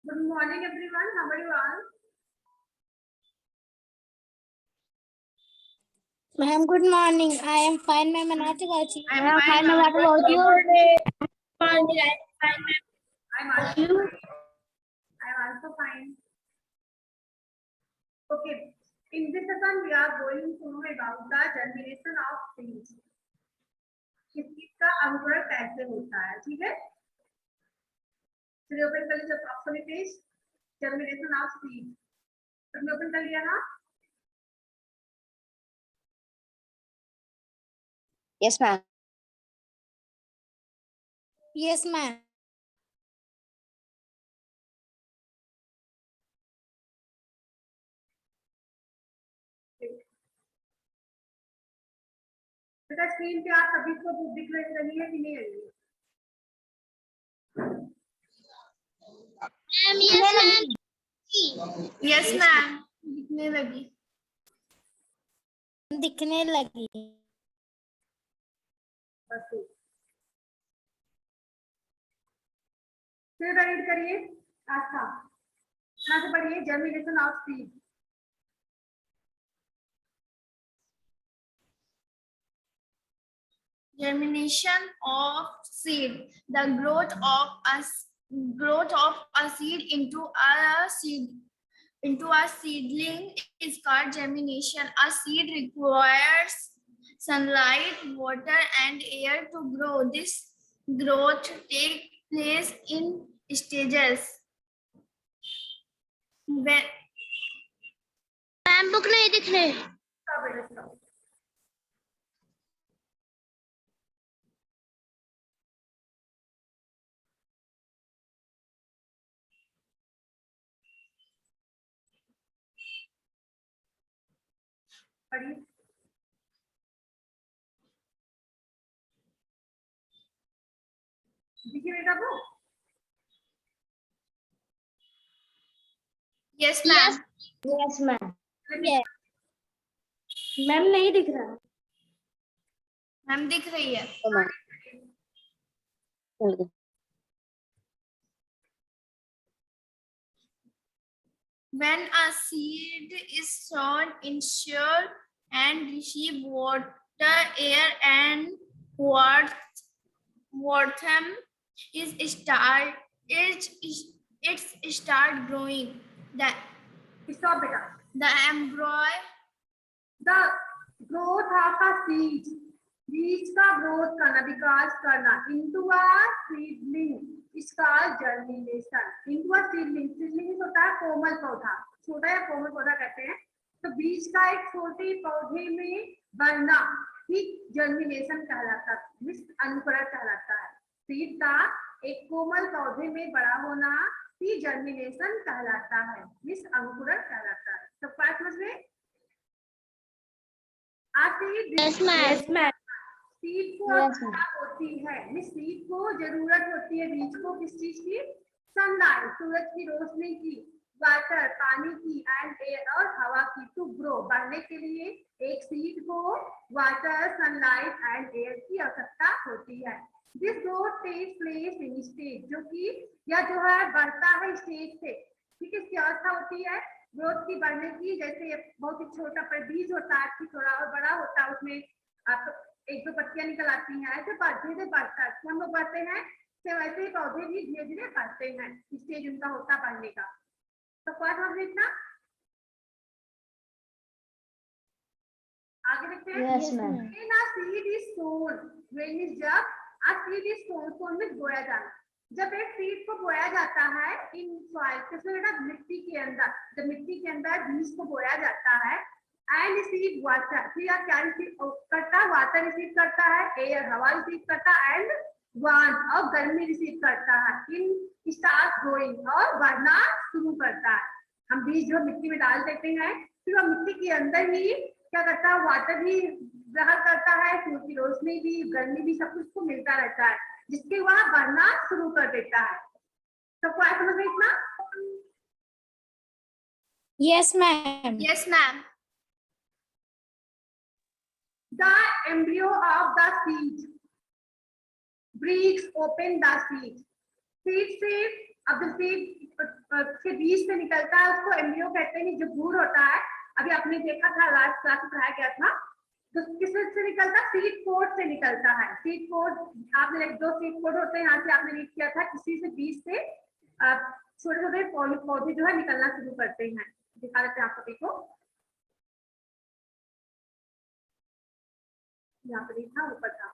Good morning, everyone. How are you all? Ma'am, good morning. I am fine, ma'am. Anati Gachi. I am fine, ma'am. What about you? I'm also fine. I'm also fine. Okay. In this session, we are going to know about the germination of seeds. किस चीज का अंकुरण कैसे होता है, ठीक है? चलिए ओपन कर लीजिए अपने पेज जर्मिनेशन ऑफ सीड। तुमने ओपन कर लिया ना? Yes, ma'am. Yes, ma'am. बेटा स्क्रीन पे आप सभी को दिख रही है कि नहीं रही है? Yes, ma'am. दिखने लगी। दिखने लगी। फिर रीड करिए आस्था। यहाँ से पढ़िए germination of seed. Germination of seed. The growth of a seed into a seedling is called germination. A seed requires sunlight, water, and air to grow. This growth takes place in stages. Ma'am book नहीं दिख रहे। पढ़िए। देखिए बेटा वो। Yes, ma'am. Yes, ma'am. Yes. Ma'am नहीं दिख रहा। मैम दिख रही है। When a seed is sown in soil and receive water, air, and warmth, it start growing. Stop बेटा। The embryo. The growth of a seed, बीज का growth करना, विकास करना, into a seedling is called germination. into a seedling, seedling होता है कोमल पौधा, छोटा या कोमल पौधा कहते हैं। तो बीज का एक छोटे पौधे में बढ़ना ही जर्मिनेशन कहलाता है, अंकुरण कहलाता है। सीड का एक कोमल पौधे में बड़ा होना ही जर्मिनेशन कहलाता है, अंकुरण कहलाता है। सब बात समझ में? Yes, ma'am. सीड को आवश्यकता होती है, सीड को जरूरत होती है बीज को किस चीज की? सनलाइट, सूरज की रोशनी की, वाटर पानी की, एंड एयर और हवा की, टू ग्रो बढ़ने के लिए एक सीड को वाटर, सनलाइट एंड एयर की आवश्यकता होती है। This growth takes place in stage, जो कि या जो है बढ़ता है स्टेज से, ठीक है। इसकी अवस्था होती है ग्रोथ की, बढ़ने की। जैसे बहुत ही छोटा पर बीज होता है, फिर थोड़ा और बड़ा होता है, उसमें आप एक दो पत्तियां निकल आती हैं, ऐसे धीरे धीरे बढ़ता है। हम लोग बढ़ते हैं तो वैसे ही पौधे भी धीरे धीरे बढ़ते हैं, स्टेज उनका होता बढ़ने का। तो क्या समझ इतना? आगे देखते हैं। Yes, ma'am. Seed is sown when is जब आ सीड इज सोन, सोन में बोया जाना, जब एक सीड को बोया जाता है इन सॉइल, किसमें बेटा? मिट्टी के अंदर। जब मिट्टी के अंदर बीज को बोया जाता है एंड रिसीव वाटर, फिर क्या रिसीव करता है? वाटर रिसीव करता है, एयर हवा रिसीव करता है, एंड वार्मथ और गर्मी रिसीव करता है। इन स्टार्ट ग्रोइंग और बढ़ना शुरू करता है। हम बीज जो मिट्टी में डाल देते हैं, फिर वो मिट्टी के अंदर ही क्या करता है? वाटर भी ग्रहण करता है, सूरज की रोशनी भी, गर्मी भी, सब कुछ को मिलता रहता है, जिसके वहां बढ़ना शुरू कर देता है। सबको आया समझ में इतना? Yes, ma'am. Yes, ma'am. The embryo of the seed breaks open the seed. Seed से अब जो सीड के बीज से निकलता है उसको एम्ब्रियो कहते हैं, जो भ्रूण होता है। अभी आपने देखा था, लास्ट क्लास में पढ़ाया गया था। तो किससे निकलता है? सीड पोड से निकलता है। सीड पोड, आपने दो सीड पोड होते हैं, यहाँ से आपने रीड किया था, किसी से बीज से छोटे छोटे पौधे जो है निकलना शुरू करते हैं। दिखा देते हैं आप सभी को, यहाँ पर लिखा ऊपर था।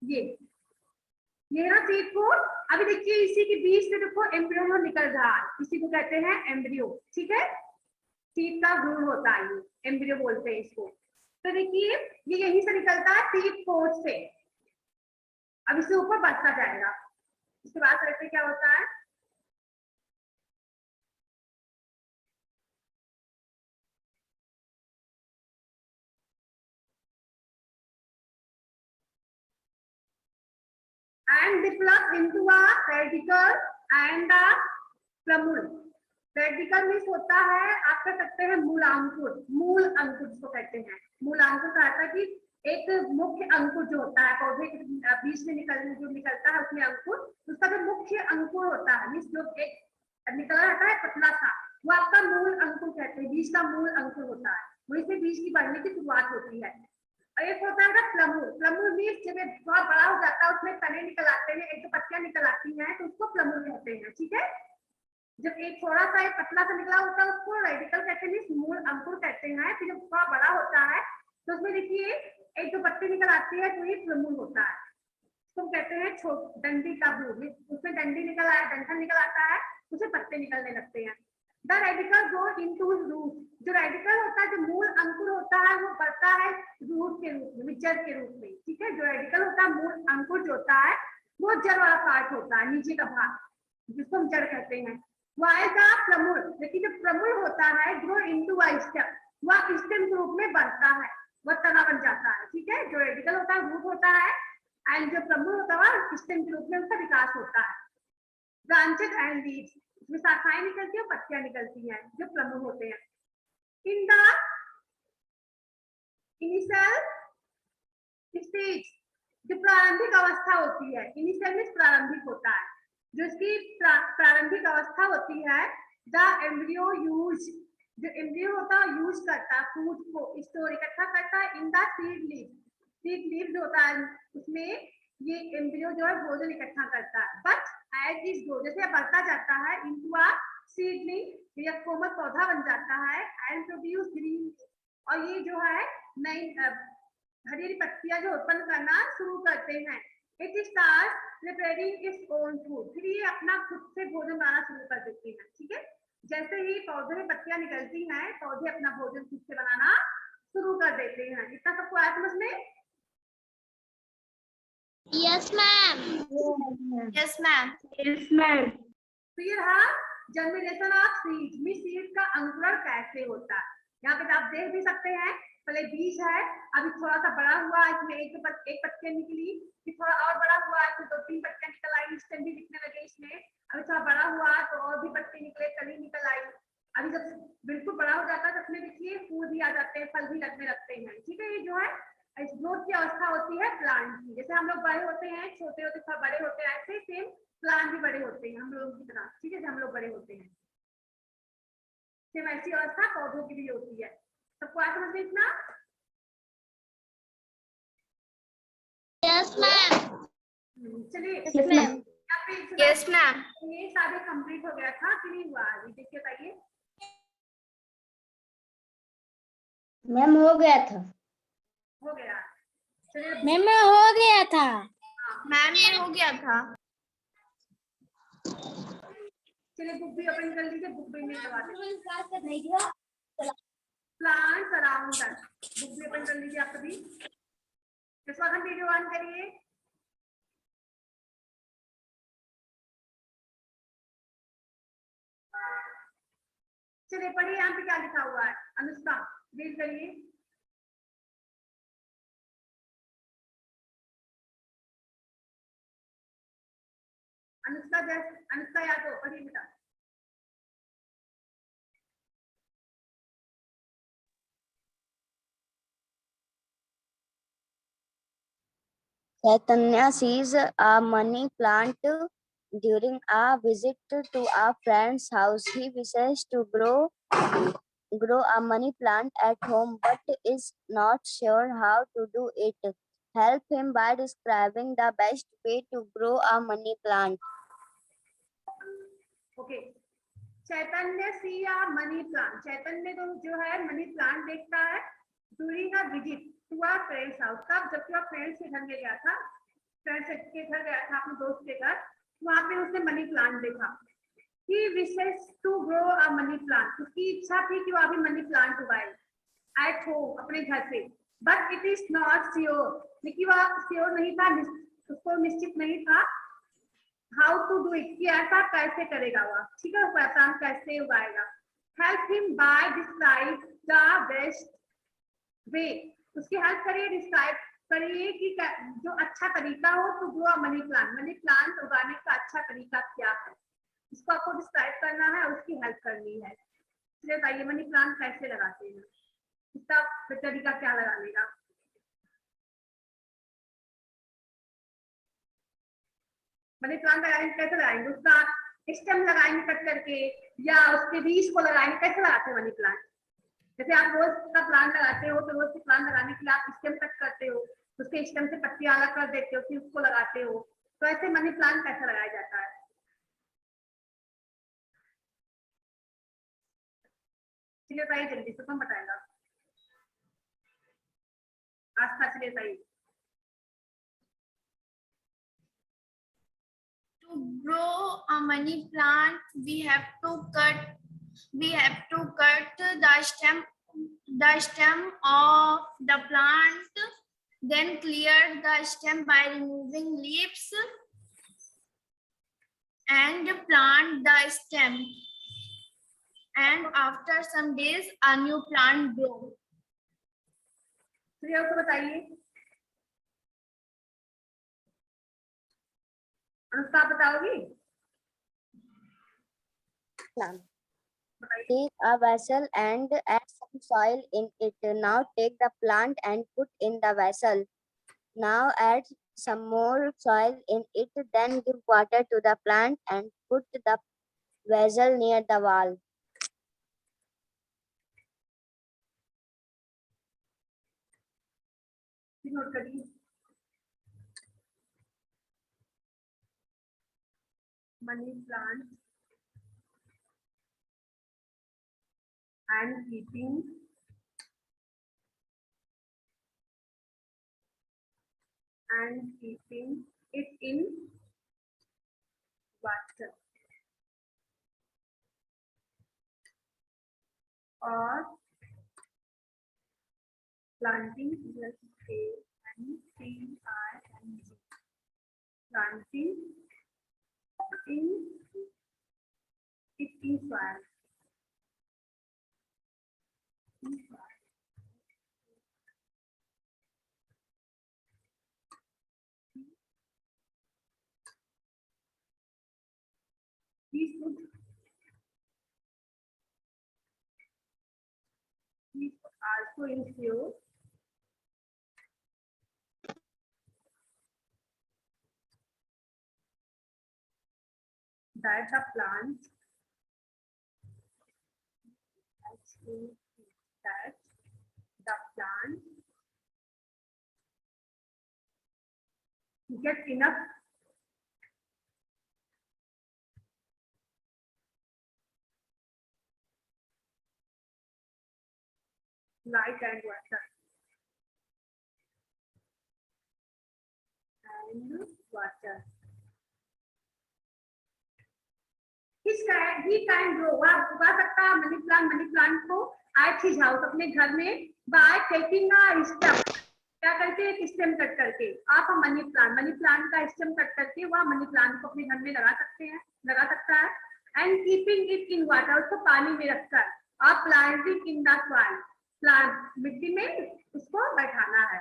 ये ना सीड पोड। अभी देखिए इसी के बीच से देखो एम्ब्रियो निकल रहा है, इसी को कहते हैं एम्ब्रियो। ठीक है, सीड का भ्रूण होता है, ये एम्ब्रियो बोलते हैं इसको। तो देखिए ये यहीं से निकलता है, सीड पोड से। अब इससे ऊपर बढ़ता जाएगा। इसके बाद करके क्या होता है, and develop into a radical and a plumule। Radical means होता है, आप कह सकते हैं मूलांकुर। मूल अंकुर जिसको कहते हैं, मूलांकुर का अर्थ है कि एक मुख्य अंकुर जो होता है पौधे के बीज में जो निकलता है उसमें अंकुर, उसका जो मुख्य अंकुर होता है, मीन्स जो एक निकला रहता है पतला सा, वो आपका मूल अंकुर कहते हैं। बीज का मूल अंकुर होता है, वहीं से बीज की बढ़ने की शुरुआत होती है। और एक होता है प्लमूल। प्लमूल मीन्स जब थोड़ा बड़ा हो जाता है, उसमें तने निकल आते हैं, एक पत्तियां निकल आती हैं, तो उसको प्लमूल कहते हैं। ठीक है, जब एक थोड़ा सा एक पतला सा निकला होता है उसको रेडिकल कहते हैं, मूल अंकुर कहते हैं। फिर जब थोड़ा बड़ा होता है तो उसमें देखिए एक जो पत्ती निकल आती है तो ये प्लमूल होता है। इसको कहते हैं डंडी का भ्रूण। उसमें डंडी निकल आया, डंठल निकल आता है, उसे पत्ते निकलने लगते हैं। The radical go into root. जो रेडिकल होता है, जो मूल अंकुर होता है, वो बढ़ता है रूट के रूप में, जड़ के रूप में। ठीक है, जो रेडिकल होता है, मूल अंकुर जो होता है, वो जड़ वाला पार्ट होता है, नीचे का भाग, जिसको हम जड़ कहते हैं। वाइल द प्लमूल, लेकिन जो प्लमूल होता है ग्रो इनटू अ स्टेम, वह स्टेम के रूप में बढ़ता है, वह तना बन जाता है। ठीक है, जो रेडिकल होता है रूट होता है, एंड जो प्लमूल होता है स्टेम के रूप में उसका विकास होता है। ब्रांचेस एंड लीव्स, इसमें शाखाएं निकलती है, पत्तियां निकलती हैं, जो प्लमूल होते हैं। इन द इनिशियल स्टेज, जो प्रारंभिक अवस्था होती है, इनिशियल मींस प्रारंभिक होता है, जो इसकी प्रारंभिक अवस्था होती है, द एम्ब्रियो यूज, जो एम्ब्रियो होता है यूज करता है फूड को स्टोर इकट्ठा करता है in the seed leave. Seed leave जो होता है उसमें ये एम्ब्रियो जो है भोजन इकट्ठा करता है। बट एज इज ग्रो, जैसे बढ़ता जाता है, इनटू अ सीडलिंग, ये कोमल पौधा बन जाता है, एंड प्रोड्यूस ग्रीन, और ये जो है नई हरी हरी पत्तियां जो उत्पन्न करना शुरू करते हैं। It start preparing its own food, फिर ये अपना खुद से भोजन बनाना शुरू कर देती है। ठीक है, जैसे ही पौधे में पत्तियां निकलती हैं, पौधे अपना भोजन खुद से बनाना शुरू कर देते हैं। इतना सबको आया समझ में? Yes ma'am. Yes, ma'am. Yes ma'am. तो ये रहा जर्मिनेशन ऑफ सीड। में सीड का अंकुरण कैसे होता है, यहाँ पे आप देख भी सकते हैं। पहले बीज है, अभी थोड़ा सा बड़ा हुआ, इसमें एक पत्तियां निकली, फिर थोड़ा और बड़ा हुआ तो 2-3 पत्तियां निकल आई, स्टेम भी दिखने लगे इसमें। अभी थोड़ा बड़ा हुआ तो और भी पत्ते निकले, कली निकल आई। अभी जब बिल्कुल बड़ा हो जाता है तो उसमें देखिए फूल भी आ जाते हैं, फल भी लगने लगते हैं। ठीक है, ये जो है इस ग्रोथ की अवस्था होती है प्लांट की। जैसे हम लोग बड़े होते हैं, छोटे होते थोड़ा बड़े होते हैं, ऐसे सेम प्लांट भी बड़े होते हैं हम लोगों की तरह। ठीक है, हम लोग बड़े होते हैं, सेम ऐसी अवस्था पौधों की भी होती है। सबको आया समझ में इतना? Yes ma'am. चलिए यस मैम। Yes, ma'am. ये सारे कंप्लीट हो गया था कि नहीं हुआ? देखिए बताइए। मैम हो गया था। हो गया, चलिए। मैम हो गया था। मैम ये हो गया था। चलिए बुक भी ओपन कर लीजिए, बुक भी नहीं करवाते। प्लांट्स अराउंड अस, बुक भी ओपन कर लीजिए आप सभी। इस वक्त हम वीडियो ऑन करिए। चलिए पढ़िए, यहाँ पे क्या लिखा हुआ है, अनुष्का रीड करिए। अनुष्का यादव पढ़िए बेटा। Chaitanya sees a money plant during a visit to a friend's house. He wishes to grow a money plant at home but is not sure how to do it. Help him by describing the best way to grow a money plant. Okay, Chaitanya see या money plant, चैतन्य तो जो है money plant देखता है during a visit to a friend's house. तब जबकि वह friends के घर में गया था, फ्रेंड्स के घर गया था अपने दोस्त के घर, वहां पे उसने मनी प्लांट देखा। He wishes to grow a money plant, उसकी इच्छा थी कि वो अभी मनी प्लांट उगाए at home, अपने घर पे। But it is not sure, लेकिन वह श्योर नहीं था, उसको निश्चित नहीं था how to do it, कि ऐसा कैसे करेगा वह, ठीक है, वह प्लांट कैसे उगाएगा। Help him by describe the best way, उसकी हेल्प करिए, डिस्क्राइब करिए कि जो अच्छा तरीका हो to grow a money plant, money plant उगाने का अच्छा तरीका क्या है, इसको आपको डिस्क्राइब करना है, उसकी हेल्प करनी है। चलिए बताइए मनी प्लांट कैसे लगाते हैं, इसका तरीका क्या लगाने का। मनी प्लांट लगाएंगे कैसे लगाएंगे, उसका स्टेम लगाएंगे कट करके या उसके बीज को लगाएंगे, कैसे लगाते हैं मनी प्लांट। जैसे आप रोज का प्लांट लगाते हो तो रोज के प्लांट लगाने के लिए आप स्टेम कट करते हो, उसके स्टेम से पत्तियां अलग कर देते हो, फिर उसको लगाते हो। तो ऐसे मनी प्लांट कैसे लगाया जाता है। चलिए बताइए जल्दी से, कौन बताएगा। आस्था, चलिए बताइए। To grow a money plant, we have to cut the stem of the plant, then clear the stem by removing leaves and plant the stem, and after some days a new plant grows. चलिए उसको बताइए, Anushka बताओगी। Take a vessel and add some soil in it. Now take the plant and put in the vessel. Now add some more soil in it. Then give water to the plant and put the vessel near the wall. Note करिए, money plant and keeping it in water, or planting planting in soil. He should also ensure that the plant get enough light and water. He can grow, वह उगा सकता है money plant को at his house, अपने घर में, by taking a step, क्या करके, एक स्टेम कट करके। आप मनी प्लांट का स्टेम कट करके वह मनी प्लांट को अपने घर में लगा सकता है। And keeping it in water, उसको पानी में रखकर। आप planting in the soil, plant मिट्टी में उसको बैठाना है।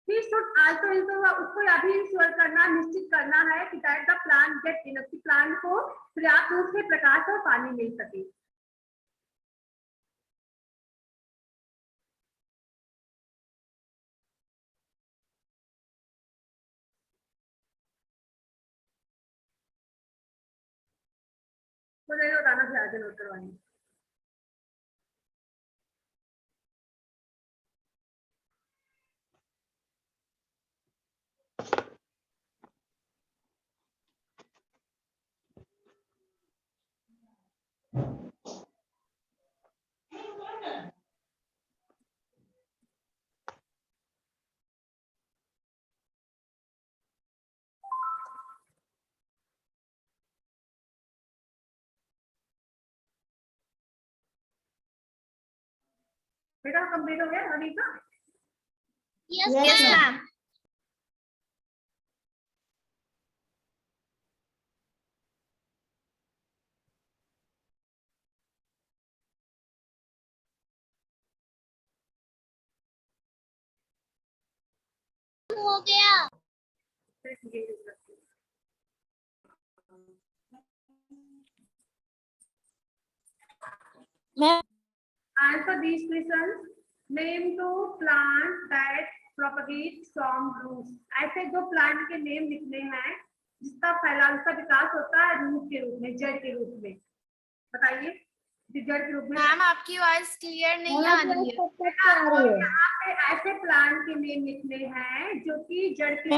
He शुड आल्सो इंश्योर, उसको यह भी इंश्योर करना, निश्चित करना है कि that the plant get enough, plant को पर्याप्त रूप से प्रकाश और पानी मिल सके। तो ले लो दाना से आगे नोट करवाएंगे। बेटा कंप्लीट हो गया अभी का? Yes, yes, ma'am. हो गया। मैं Answer these questions. Name two plants that propagate from roots. ऐसे दो प्लांट के नेम लिखने हैं जिसका फैलाव, उसका विकास होता है रूट के रूप में, जड़ के रूप में। बताइए, जड़ के रूप में। मैम आपकी वॉइस क्लियर नहीं आ रही है। यहाँ पे ऐसे प्लांट के नेम लिखने हैं जो कि जड़ के,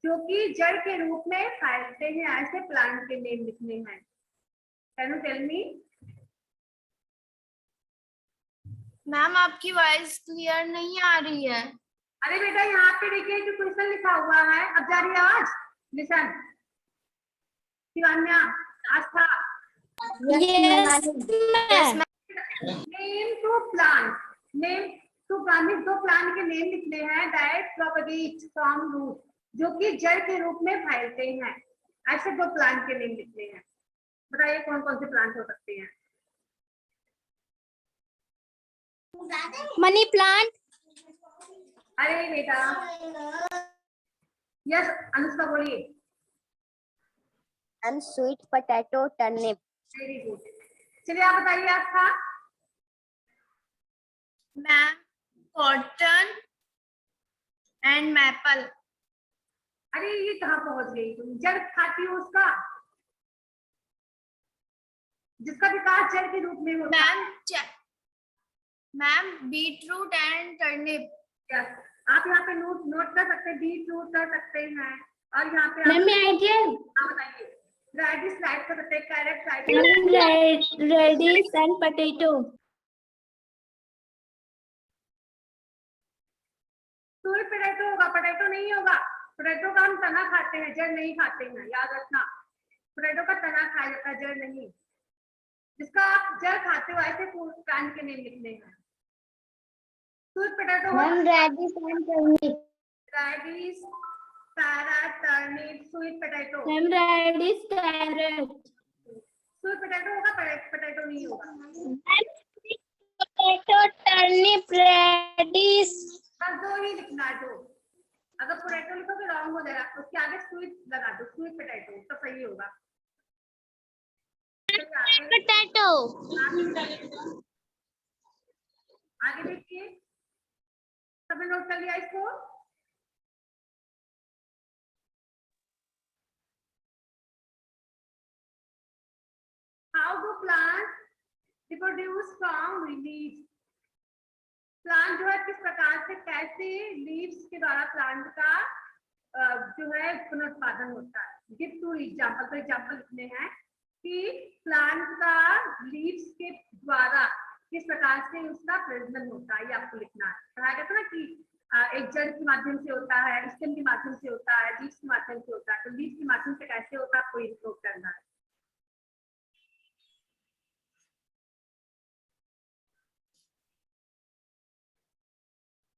जो कि जड़ के रूप में फैलते हैं, ऐसे प्लांट के नेम लिखने हैं। Can you tell me? Ma'am आपकी वॉइस क्लियर नहीं आ रही है। अरे बेटा यहाँ पे देखिए जो क्वेश्चन लिखा हुआ है, अब जा रही है आवाज? Listen, Shivanya, Aastha, name to plant, name to plant, दो प्लांट के नेम लिखने हैं दैट प्रोपगेट फ्रॉम रूट, जो कि जड़ के रूप में फैलते हैं, ऐसे दो प्लांट के नेम लिखने हैं। बताइए कौन कौन से प्लांट हो सकते हैं? Money plant. अरे बेटा, यस अनुष्का बोलिए। And sweet potato, turnip. Very good, चलिए आप बताइए आपका। Ma'am cotton and maple. अरे ये कहाँ पहुंच गई तुम? जड़ खाती हो उसका, जिसका विकास जड़ के रूप में होता है। Ma'am beetroot and turnip. Yes, आप यहाँ पे नोट कर सकते हैं, बीट रूट कर सकते हैं, और यहाँ पे मैम आप बताइए रेडिश राइट कर सकते हैं, carrot right, radish and potato. Sweet potato होगा, पोटैटो नहीं होगा। पोटैटो का हम तना खाते हैं, जड़ नहीं खाते हैं, याद रखना। पोटैटो का तना खाया जाता है, जड़ नहीं। जिसका आप जड़ खाते हो ऐसे प्लांट के नेम लिखने हैं। Sweet potato, Radish and turnip. Radish, carrot, turnip, sweet potato. Radish carrot. Sweet potato होगा, पोटैटो नहीं होगा। Potato turnip radish. बस दो ही लिखना है, दो। अगर पोटैटो लिखोगे रॉन्ग हो जाएगा, उसके आगे स्वीट लगा दो, स्वीट पोटैटो तो सही होगा। पोटैटो। आगे देखिए, सबने नोट कर लिया इसको? How do plant reproduce from leaves? Plant जो है किस प्रकार से, कैसे लीव्स के द्वारा प्लांट का जो है पुनरुत्पादन होता है। गिव टू एग्जांपल, तो एग्जांपल लिखने हैं कि प्लांट का लीव्स के द्वारा किस प्रकार से उसका प्रजनन होता है, ये आपको लिखना है। पढ़ाया जाता है ना कि एक जड़ के माध्यम से होता है, स्टेम के माध्यम से होता है, लीव्स के माध्यम से होता है, तो लीव्स के माध्यम से कैसे होता है आपको ये नोट करना है।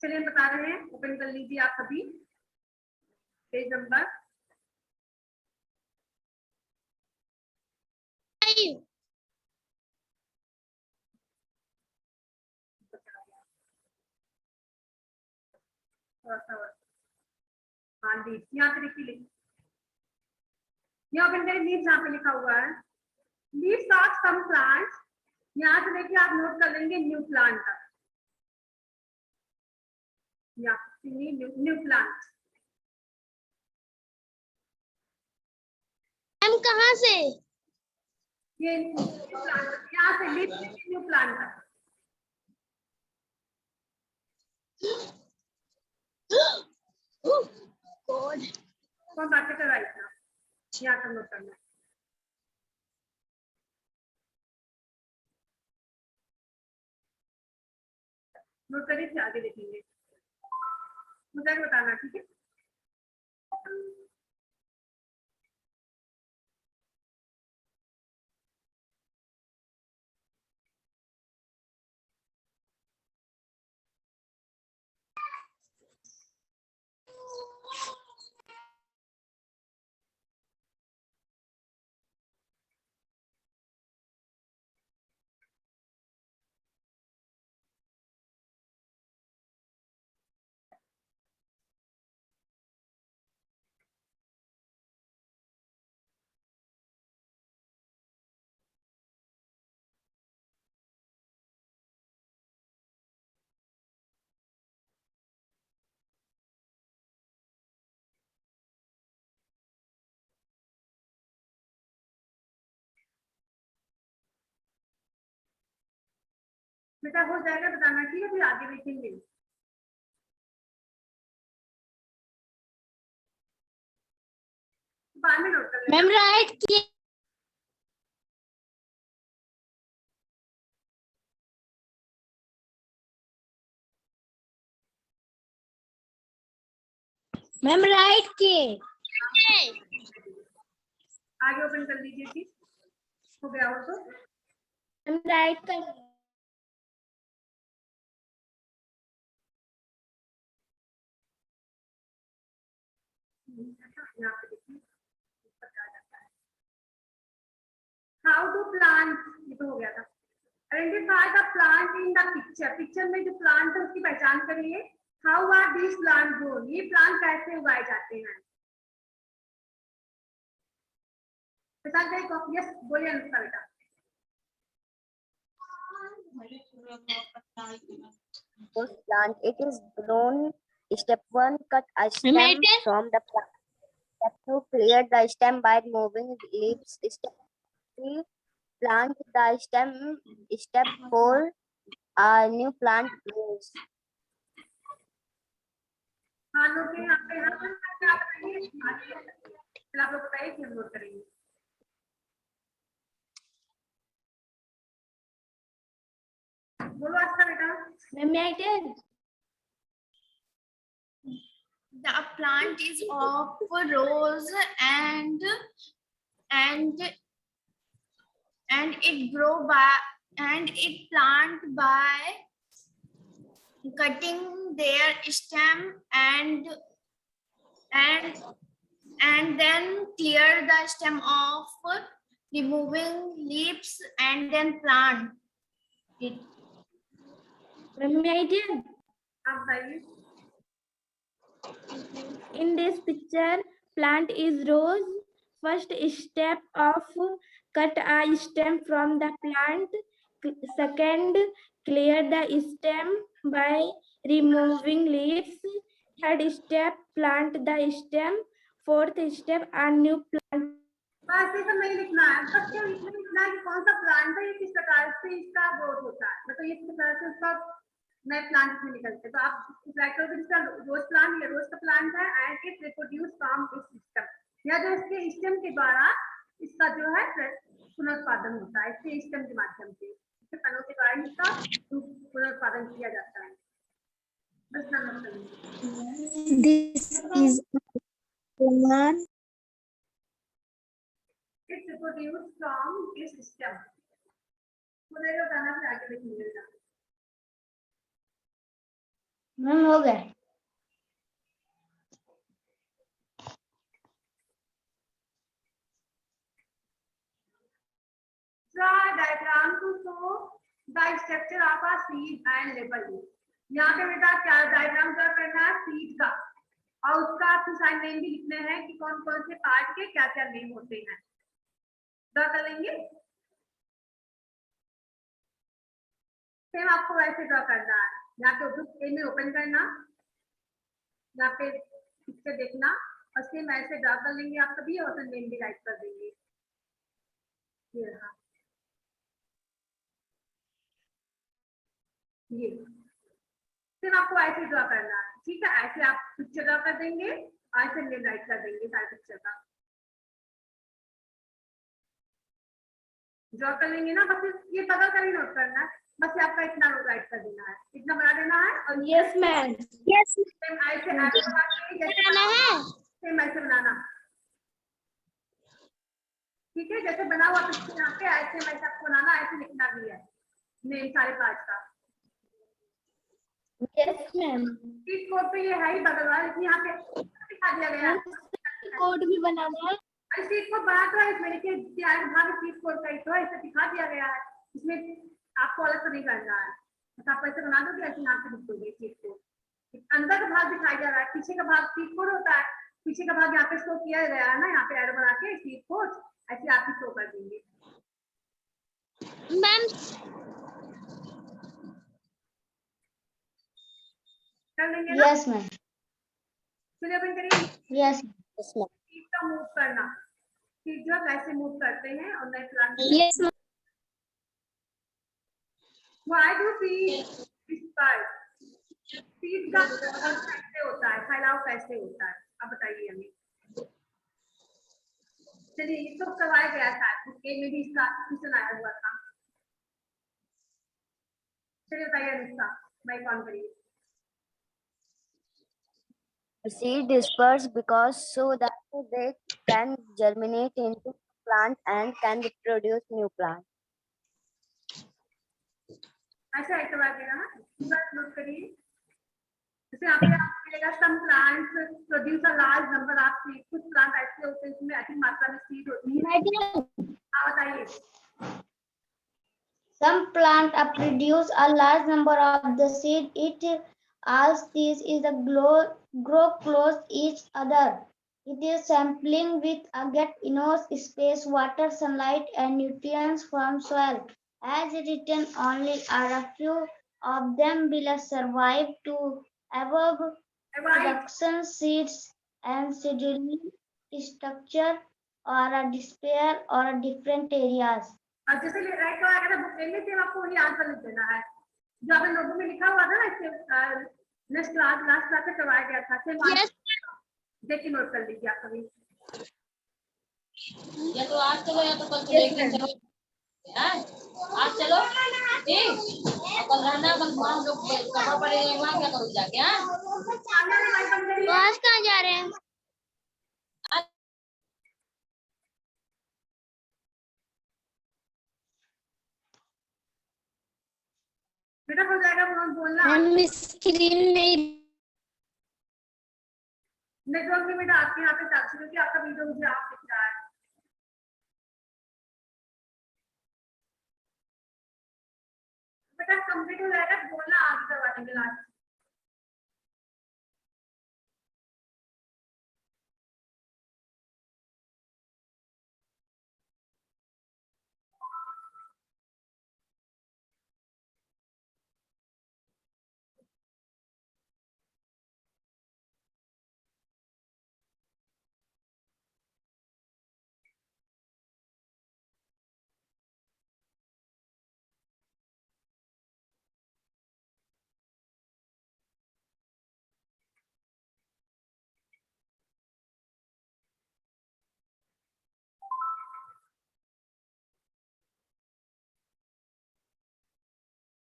चलिए हम बता रहे हैं, ओपन कर लीजिए आप सभी पेज नंबर 5। थोड़ा सा और। हाँ लीव्स, यहाँ पे देखिए, यहाँ ओपन करिए, लीव्स यहाँ पे लिखा हुआ है, लीव्स ऑफ सम प्लांट्स। यहाँ से देखिए आप नोट कर लेंगे न्यू प्लांट तक, न्यू प्लांट। हम कहाँ से? ये यहाँ से लीव्स न्यू प्लांट तक। कौन बातें कर रहा है इतना, यहाँ तक नोट करना है। नोट करिए, फिर आगे देखेंगे, मुझे बताना, ठीक है। बेटा हो जाएगा, बताना, ठीक है, फिर आगे देखेंगे। बाद में नोट कर लेना। मैम राइट किए। मैम राइट किए। आगे ओपन कर लीजिए जी, हो गया हो तो। मैम राइट कर। यहाँ पे देखिए हाउ टू प्लांट, ये तो हो गया था। Identify the plant in the picture, picture में जो प्लांट है उसकी पहचान करिए। How are this plant grown, ये प्लांट कैसे उगाए जाते हैं, पहचान करिए। यस बोलिए अनुष्का बेटा। Rose plant. It is grown. Step 1. Cut a stem from the plant. Step 2. Clear the stem by removing leaves. Step 3. Plant the stem. Step 4. A new plant grows. हाँ लोग के यहाँ पे यहाँ पर क्या बताइए, फिर आप लोग बताइए कि हम नोट करेंगे। बोलो अच्छा बेटा। Ma'am right. The plant is of rose and it grow by and it plant by cutting their stem and then clear the stem off, removing leaves and then plant it. आप बताइए। In this picture, plant is rose. First step of cut a stem from the plant. Second, clear the stem by removing leaves. Third step, plant the stem. Fourth step, a new plant. बस ये सब नहीं लिखना है, बस केवल इतना लिखना है कि कौन सा प्लांट है, ये किस प्रकार से इसका ग्रोथ होता है, मतलब ये किस प्रकार से उसका नए प्लांट में निकलते हैं। तो आप राइट करोगे जिसका रोज प्लांट या रोज का प्लांट है एंड इट रिप्रोड्यूस फ्रॉम इस सिस्टम, या जो इसके स्टेम के द्वारा इसका जो है पुनरुत्पादन होता है, इसके स्टेम के माध्यम से, इसके तनों के द्वारा इसका पुनरुत्पादन किया जाता है। बस number This is plant. It's reproduce from इस सिस्टम। पूरे लोग गाना फिर आगे देखेंगे। मैम हो गया। Draw a diagram to show the structure of a seed and label it. यहाँ पे बेटा क्या डायग्राम ड्रा करना है सीड का, और उसका आपको साइड नेम भी लिखने हैं कि कौन कौन से पार्ट के क्या क्या नेम होते हैं। ड्रा कर लेंगे। सेम आपको वैसे ड्रा करना है। यहाँ पे बुक ए में ओपन करना, यहाँ पे पिक्चर देखना और सेम ऐसे ड्रा कर लेंगे आप सभी, और नेम भी राइट कर देंगे। ये रहा, ये सिर्फ आपको ऐसे ड्रा करना है, ठीक है। ऐसे आप पिक्चर ड्रा कर देंगे और ऐसे नेम राइट कर देंगे सारे पिक्चर का। ड्रॉ कर लेंगे ना, बस ये बगल का ही नोट करना है, बस ये आपका इतना राइट कर देना है, इतना बना देना है। और यस मैम। Yes. सेम ऐसे सेम ऐसे बनाना, ठीक है। जैसे बना हुआ पिक्चर यहाँ पे ऐसे वैसे आपको बनाना, ऐसे लिखना भी है नेम सारे पार्ट का। Yes ma'am. इस कोड पे ये है ही बगल वाला, लेकिन यहाँ पे दिखा दिया गया है। कोड भी बनाना है। सीट कोड बना तो है इसमें, देखिए भाग सीट कोड का ही तो है, इसे दिखा दिया गया है। इसमें आपको अलग से नहीं करना है, बस आप ऐसे बना दोगे, ऐसे यहाँ पे लिख दोगे सीट कोड। अंदर का भाग दिखाया जा रहा है, पीछे का भाग सीट कोड होता है। पीछे का भाग यहाँ पे शो किया गया है ना, यहाँ पे एरो बना के सीट कोड ऐसे आप ही शो कर देंगे। मैम कर लेंगे ना? यस मैम चलिए ओपन करिए। यस मैम सीट का मूव करना, सीट जो कैसे मूव करते हैं और नए plan yes ma'am Why do seeds disperse? Seed का कैसे होता है, फैलाव कैसे होता है, अब बताइए हमें। चलिए इसको करवाया गया था, बुक ए में भी इसका क्वेश्चन आया हुआ था। चलिए बताइए अनुष्का, माइक ऑन करिए। seed disperse because so that they can germinate into plant and can produce new plant. ऐसा है करवा के ना, बस नोट करिए। जैसे यहाँ पे आपको मिलेगा some plants produce a large number of seeds, कुछ प्लांट ऐसे होते हैं जिसमें अधिक मात्रा में सीड होती है। हाँ बताइए। Some plants produce a large number of the seed. It all these is the grow close each other. It is sampling with get enough space, water, sunlight, and nutrients from soil. As written, only a few of them will survive to above production seeds and seedling structure or a despair or a different areas. और जैसे right करवाया गया था book ए में, सिर्फ आपको वही answer लिख देना है जो आपने नोटबुक में लिखा हुआ था ना। इससे नेक्स्ट लास्ट क्लास में करवाया गया था, सिर्फ देख के नोट कर लीजिए आप सभी। या तो आज चलो या तो कल चलो, एक दिन चलो। आज चलो ठीक, कल रहना, कल हम लोग कपड़ा पड़ेगा वहाँ क्या करोगे जाके। आज कहाँ जा रहे हैं? बेटा हो जाएगा बोलना। स्क्रीन नहीं नेटवर्क में बेटा आपके यहाँ पे साक्षी, क्योंकि आपका वीडियो मुझे आप दिख रहा है। बेटा कंप्लीट हो जाएगा, बोलना आगे करवा देंगे लास्ट।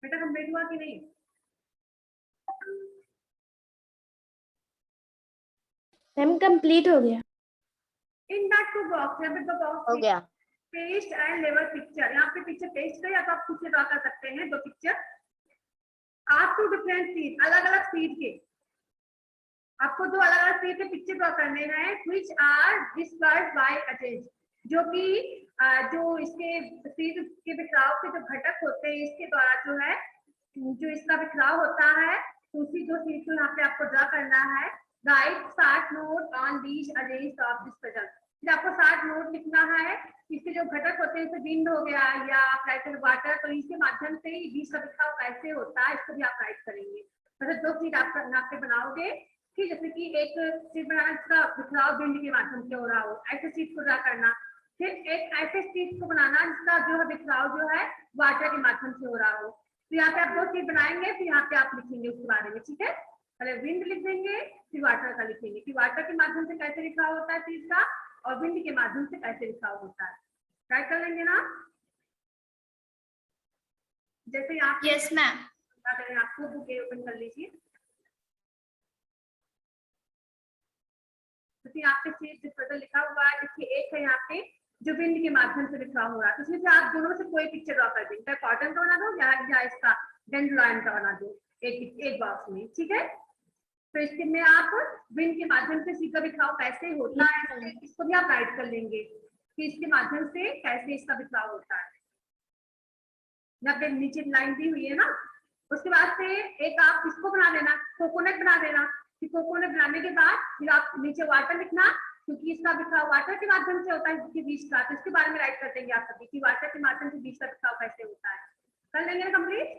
बेटा कंप्लीट हुआ कि नहीं? मैम कंप्लीट हो गया। इन दैट टू बॉक्स, यहाँ पे दो बॉक्स हो गया। पेस्ट एंड लेवल पिक्चर, यहाँ पे पिक्चर पेस्ट है या तो आप खुद से ड्रा कर सकते हैं दो पिक्चर। आप टू डिफरेंट सीड, अलग अलग सीड के आपको दो अलग अलग सीड के पिक्चर ड्रा करने हैं, which are dispersed by attention, जो कि जो इसके सीड के बिखराव के जो घटक होते हैं इसके द्वारा जो है जो इसका बिखराव होता है, दूसरी जो चीज को यहाँ पे आपको ड्रा करना है। Right 60 note on these arranged of this puzzle. फिर आपको 60 नोट लिखना है। इसके जो घटक होते हैं, जैसे विंड हो गया या आप राइट वाटर, तो इसके माध्यम से बीज का बिखराव कैसे होता है इसको भी आप राइट करेंगे। मतलब दो चीज आप पे बनाओगे कि जैसे कि एक चीज बनाना जिसका बिखराव विंड के माध्यम से हो रहा हो, ऐसे चीज को ड्रा करना। फिर एक ऐसे चीज को बनाना जिसका जो है बिखराव जो है वाटर के माध्यम से हो रहा हो। तो यहाँ पे आप दो चीज बनाएंगे, फिर यहाँ पे आप लिखेंगे उसके बारे में, ठीक है। पहले विंड लिख देंगे, फिर वाटर का लिखेंगे कि वाटर के माध्यम से कैसे बिखराव होता है चीज का, और विंड के माध्यम से कैसे बिखराव होता है। ट्राई कर लेंगे ना। जैसे यहाँ पे यस मैम। आपको बुक ओपन कर लीजिए। यहाँ पे चीज लिखा हुआ है, देखिए एक है यहाँ पे जो विंड के माध्यम से बिखराव हो रहा है। इसमें से आप दोनों से कोई पिक्चर ड्रॉ कर देंगे, चाहे कॉटन का बना दो या इसका डेंड्रायन का बना दो एक बॉक्स में, ठीक है। तो इसके में आप विंड के माध्यम से सीधा बिखराव कैसे होता है इसको भी आप राइट कर लेंगे कि इसके माध्यम से कैसे इसका बिखराव होता है। यहाँ पे नीचे लाइन दी हुई है ना। उसके बाद से एक आप इसको बना देना, कोकोनट बना देना। कोकोनट बनाने के बाद फिर आप नीचे वाटर लिखना, क्योंकि इसका बिखराव वाटर के माध्यम से होता है इसके बीज का, तो इसके बारे में राइट कर देंगे आप सभी कि वाटर के माध्यम से बीज का बिखराव कैसे होता है। कर लेंगे ना कंप्लीट।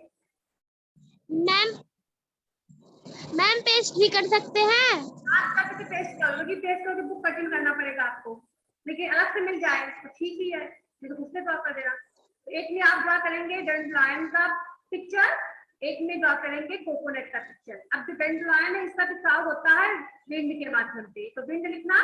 मैम पेस्ट भी कर सकते हैं। आप करके पेस्ट करोगे, पेस्ट करके बुक कटिंग करना पड़ेगा आपको, लेकिन अलग से मिल जाए तो ठीक ही है, नहीं तो उससे ड्रॉ कर देना। तो एक में आप ड्रॉ करेंगे डेंड्रायन का पिक्चर, एक में ड्रॉ करेंगे कोकोनट का पिक्चर। अब जो डेंड्रायन है इसका बिखराव होता है विंड के माध्यम से, तो विंड लिखना,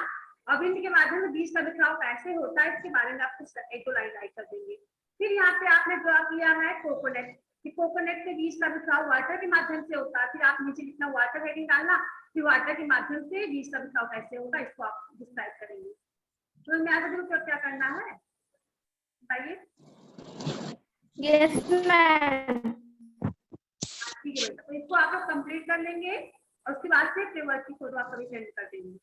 और विंड के माध्यम से बीज का बिखराव कैसे होता है इसके बारे में आपको एक दो लाइन राइट कर देंगे। फिर यहाँ पे आपने ड्रॉ किया है कोकोनट, कि कोकोनट के बीज का बिखराव वाटर के माध्यम से होता है। फिर आप नीचे लिखना वाटर हेडिंग डालना, फिर वाटर के माध्यम से बीज का बिखराव कैसे होगा इसको आप डिस्क्राइब करेंगे। तो मैं आज क्या करना है बताइए। Yes ma'am. ठीक है, तो इसको आप लोग कंप्लीट कर लेंगे और उसके बाद से पेपर की फोटो आप कभी सेंड कर देंगे।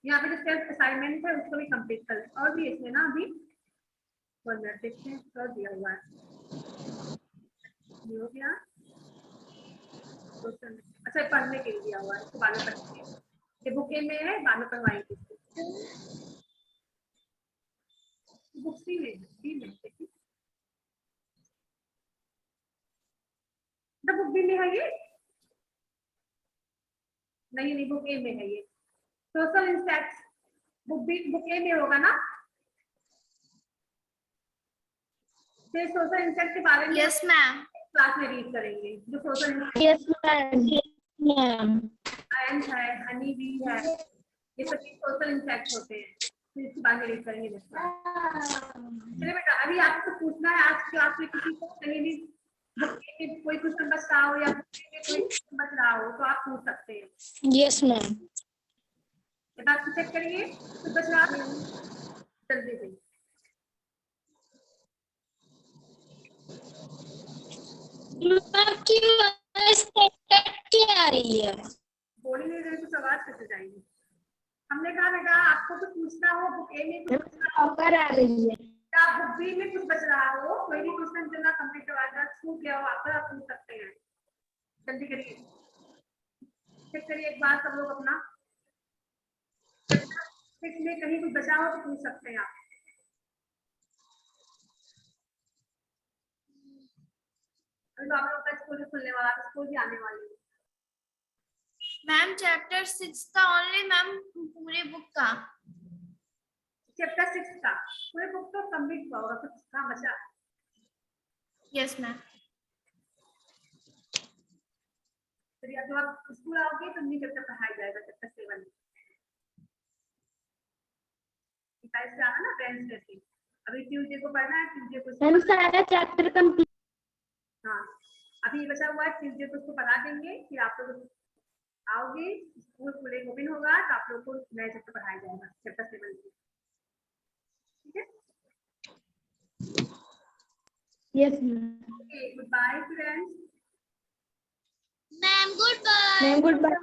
यहाँ पे जो सेल्फ असाइनमेंट है उसको भी कंप्लीट कर लें। और भी इसमें ना अभी देखते हैं कर दिया हुआ है, हो गया। अच्छा पढ़ने के लिए दिया हुआ है, इसको बाद में पढ़ेंगे, ये बुके में है, बाद में पढ़वाएंगे इसको। बुक सी में देखिए, बुक बी में है ये, नहीं बुक ए में है ये। सोशल इंसेक्ट्स बुक ए में होगा ना। फिर सोशल इंसेक्ट के बारे में यस मैम। क्लास में रीड करेंगे। जो सोशल यस मैम। आयंस है, हनी बी है, ये सब सोशल इंसेक्ट होते हैं। फिर इसके बारे में रीड करेंगे। चलिए बेटा, अभी आपको पूछना है आज क्लास में किसी को कहीं भी कोई क्वेश्चन बच रहा हो या कोई क्वेश्चन बच रहा हो तो आप पूछ सकते हैं। Yes ma'am. आप चेक करिए तो बच रहा जल्दी से। आ रही है, बोली नहीं रही तो आवाज कैसे जाएगी। हमने कहा बेटा आपको कुछ पूछना हो बुक ए में कुछ बच रहा हो, आ रही है, या बुक बी में कुछ बच रहा हो, कोई भी क्वेश्चन जो ना कंप्लीट करवा छूट गया हो आप पूछ सकते हैं। जल्दी करिए, चेक करिए एक बार सब लोग अपना, में कहीं कुछ बचा हो तो पूछ सकते हैं आप। तो आप लोग का स्कूल खुलने वाला, स्कूल भी आने वाली है। मैम चैप्टर 6 का ओनली मैम, पूरे बुक का चैप्टर 6 का पूरे बुक तो कंप्लीट हुआ होगा, कुछ कहाँ बचा। Yes ma'am. तो जब आप स्कूल आओगे तो नहीं चैप्टर पढ़ाया जाएगा, चैप्टर 7 से आना ना वेडनेसडे से। अभी ट्यूसडे को पढ़ना है, ट्यूसडे को हम सारा चैप्टर कंप्लीट। हाँ अभी ये बचा हुआ है, ट्यूसडे को उसको पढ़ा देंगे। फिर आप लोग आओगे, स्कूल खुले ओपन होगा तो आप लोग को नया चैप्टर पढ़ाया जाएगा, चैप्टर 7 से। ठीक है, yes ma'am. Good bye friends. Ma'am good bye. Ma'am good bye.